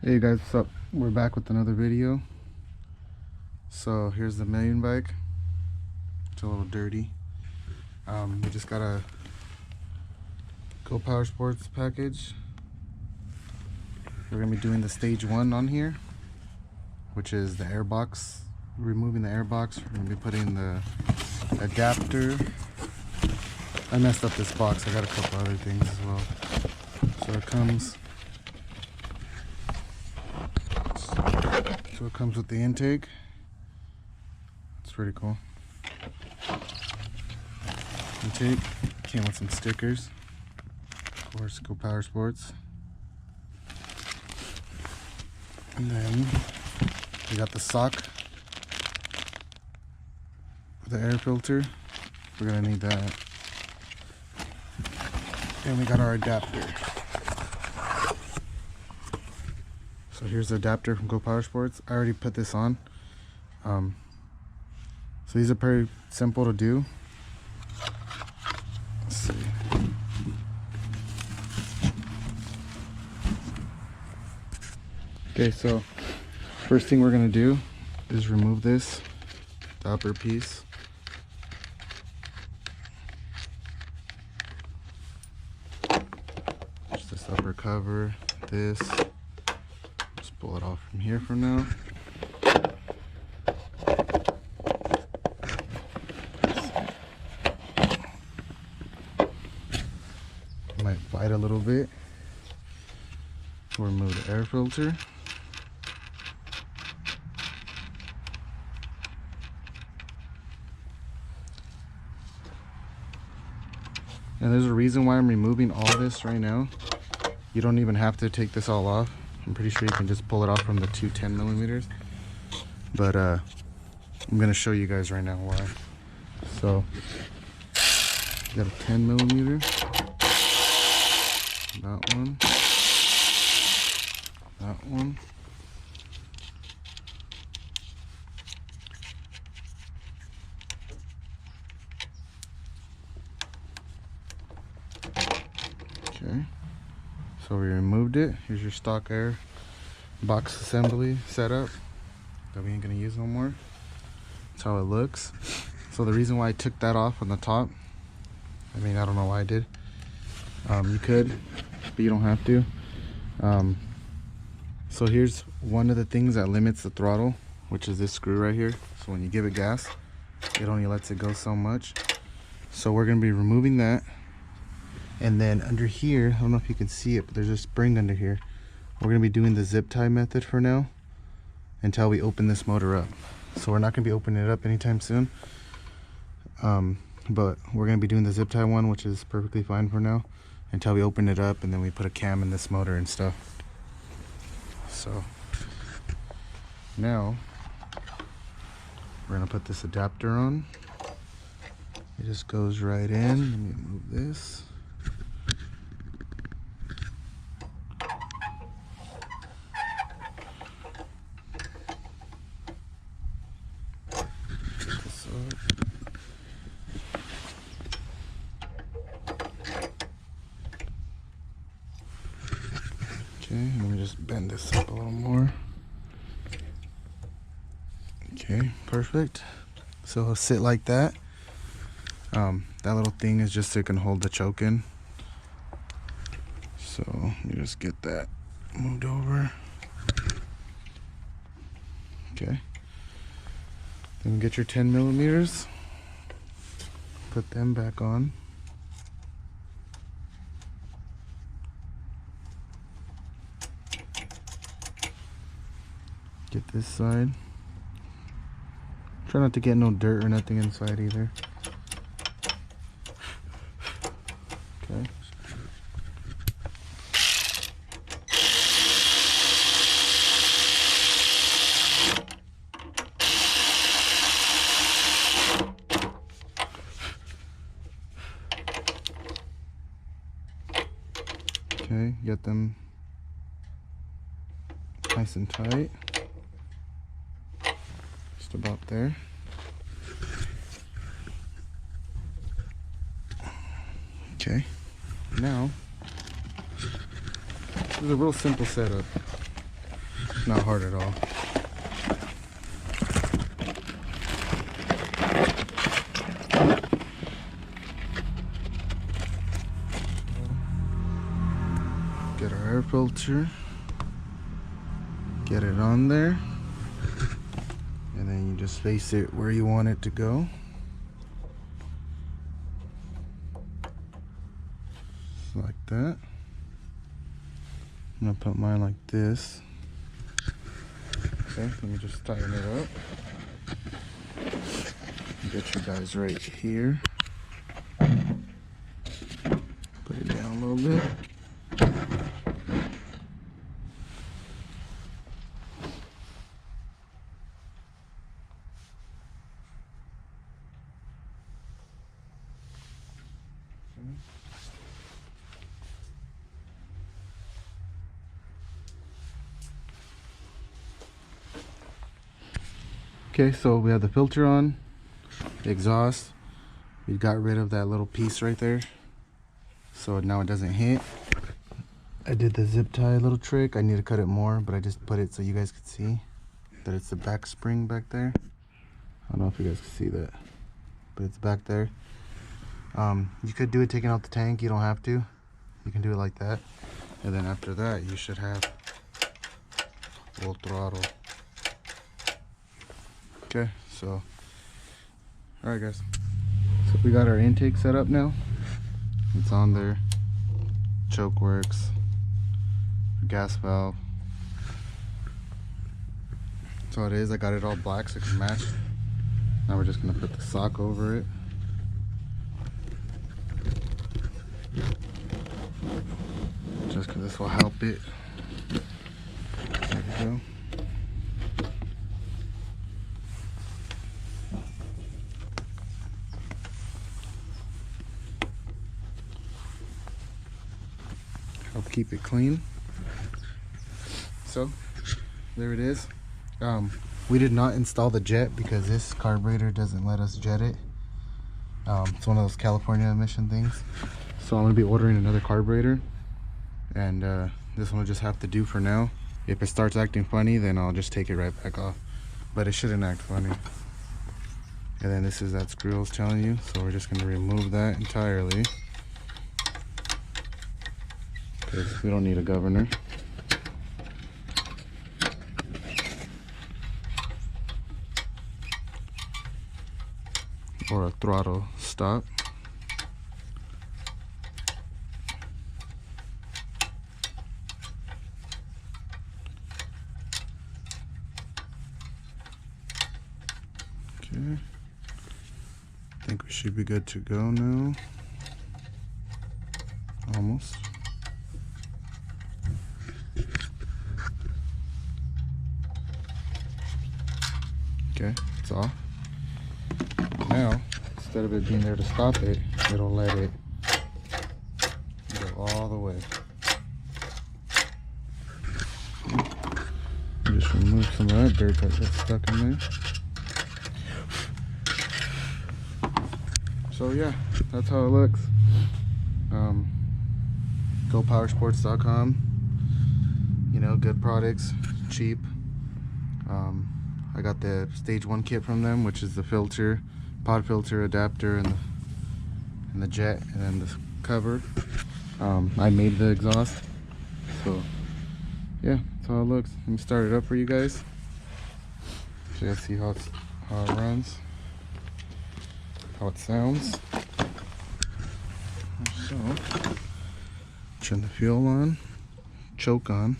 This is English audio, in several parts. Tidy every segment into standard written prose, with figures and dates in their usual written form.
Hey guys, what's up? We're back with another video. So here's the million bike. It's a little dirty. We just got a Gopowersports package. We're gonna be doing the stage 1 on here, which is the air box. Removing the air box. We're gonna be putting the adapter. I messed up this box. I got a couple other things as well. So it comes with the intake. It's pretty cool. Intake came with some stickers. Of course, Gopowersports. And then we got the sock for the air filter. We're gonna need that. And we got our adapter. So here's the adapter from Gopowersports. I already put this on. So these are pretty simple to do. Let's see. Okay, so first thing we're gonna do is remove this, the upper piece. Just this upper cover, this. Just pull it off from here for now. Might bite a little bit. We'll remove the air filter. And there's a reason why I'm removing all this right now. You don't even have to take this all off. I'm pretty sure you can just pull it off from the two 10mm. But I'm gonna show you guys right now why. So got a 10mm. That one. That one. Okay, so we removed it. Here's your stock air box assembly setup that we ain't gonna use no more. That's how it looks. So the reason why I took that off on the top, I mean, I don't know why I did. You could, but you don't have to. So here's one of the things that limits the throttle, which is this screw right here. So when you give it gas, it only lets it go so much. So we're gonna be removing that. And then under here, I don't know if you can see it, but there's a spring under here. We're gonna be doing the zip tie method for now until we open this motor up. So we're not gonna be opening it up anytime soon. But we're gonna be doing the zip tie one, which is perfectly fine for now, until we open it up and then we put a cam in this motor and stuff. So now we're gonna put this adapter on. It just goes right in. Let me move this. Okay, let me just bend this up a little more. Okay, perfect. So it'll sit like that. That little thing is just so it can hold the choke in. So let me just get that moved over. Okay. Then get your 10mm. Put them back on. Get this side. Try not to get no dirt or nothing inside either. Okay. Okay, get them nice and tight. Just about there. Okay, now this is a real simple setup. Not hard at all. Get our air filter, get it on there, and then you just face it where you want it to go. Like that. I'm gonna put mine like this. Okay, let me just tighten it up. Get you guys right here. Put it down a little bit. Okay, so we have the filter on, the exhaust. We got rid of that little piece right there, so now it doesn't hit. I did the zip tie little trick. I need to cut it more, but I just put it so you guys could see that it's the back spring back there. I don't know if you guys can see that, but it's back there. You could do it taking out the tank. You don't have to. You can do it like that, and then after that, you should have full throttle. Okay, so all right, guys. So we got our intake set up now. It's on there. Choke works. Gas valve. That's all it is. I got it all black so it can match. Now we're just gonna put the sock over it. Just because this will help it. There we go. Help keep it clean. So there it is. We did not install the jet because this carburetor doesn't let us jet it. It's one of those California emission things. So I'm gonna be ordering another carburetor, and this one will just have to do for now. If it starts acting funny, then I'll just take it right back off, but it shouldn't act funny. And then this is that screw I was telling you, so we're just gonna remove that entirely because we don't need a governor. Or a throttle stop. Okay, I think we should be good to go now. Almost. Okay, it's off. Now, instead of it being there to stop it, it'll let it go all the way. Just remove some of that dirt that gets stuck in there. So yeah, that's how it looks. Gopowersports.com. You know, good products, cheap. I got the stage 1 kit from them, which is the filter, pod filter, adapter, and the jet, and then the cover. I made the exhaust. So yeah, that's how it looks. Let me start it up for you guys so you guys see how it runs, how it sounds. So turn the fuel on, choke on.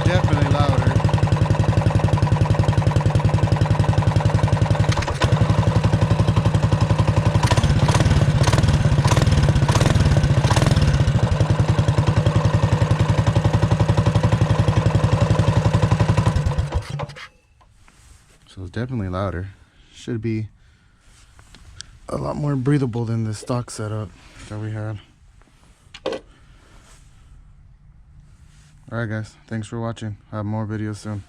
Definitely louder. So it's definitely louder. Should be a lot more breathable than the stock setup that we had. All right, guys. Thanks for watching. I'll have more videos soon.